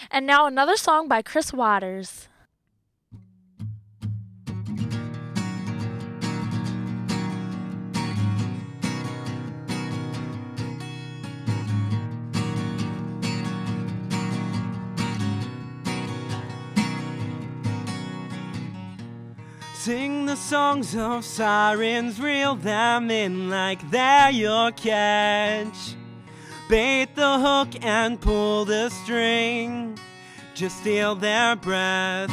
And now another song by Chris Waters. Sing the songs of sirens, reel them in like they're your catch. Bait the hook and pull the string, just steal their breath.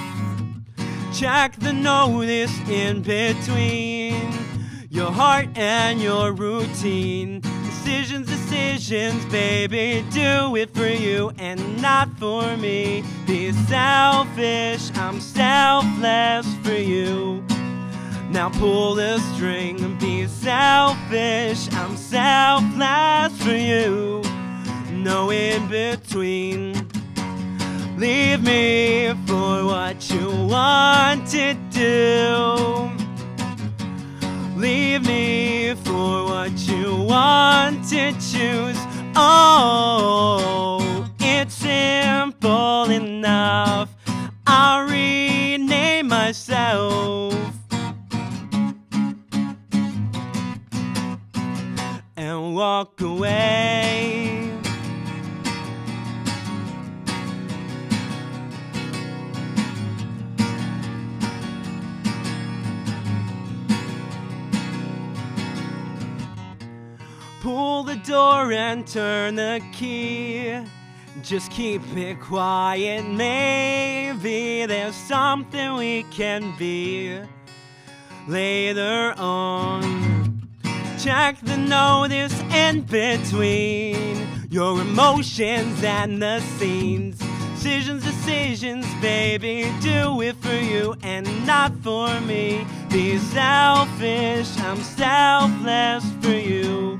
Check the notice in between your heart and your routine. Decisions, baby, do it for you and not for me. Be selfish, I'm selfless for you. Now pull the string and be selfish, I'm selfless for you. No in between. Leave me for what you want to do. Leave me for what you want to choose. Oh, it's simple enough. I'll rename myself and walk away. Pull the door and turn the key. Just keep it quiet. Maybe there's something we can be later on. Check the notice in between your emotions and the scenes. Decisions, baby, do it for you and not for me. Be selfish, I'm selfless for you.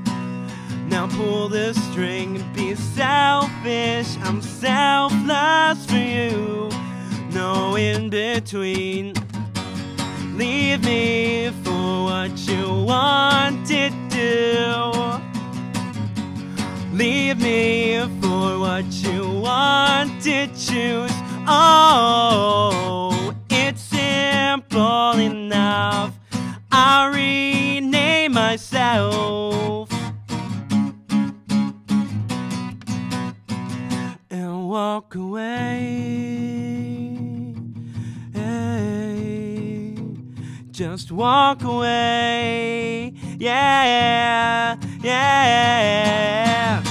Now pull the string and be selfish, I'm selfless for you. No in between. Leave me for what you want to do. Leave me for what you want to choose. Oh, it's simple enough. I'll rename myself and walk away. Hey, just walk away. Yeah, yeah.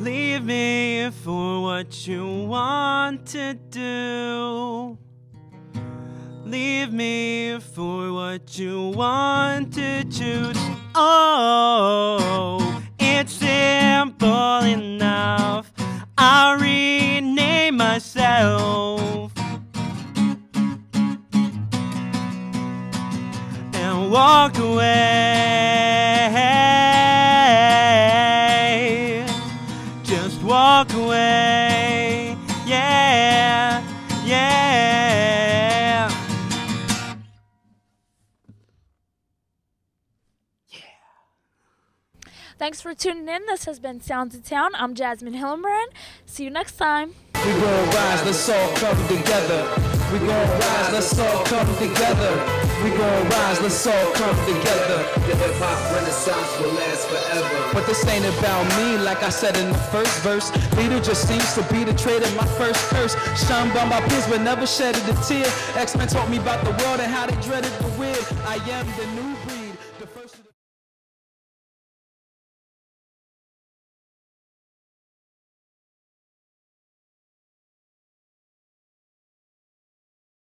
Leave me for what you want to do. Leave me for what you want to choose. Oh, it's simple enough. I'll rename myself and walk away. Just walk away. Yeah, yeah. Thanks for tuning in. This has been Sounds of Town. I'm Jasmine Hillenbrand. See you next time. We gon' rise, let's all come together. We gon' rise, let's all come together. We gon' rise, let's all come together. The hip-hop renaissance will last forever. But this ain't about me, like I said in the first verse. Leader just seems to be the trait of my first curse. Shunned by my peers but never shedded a tear. X-Men taught me about the world and how they dreaded the weird. I am the new breed. The first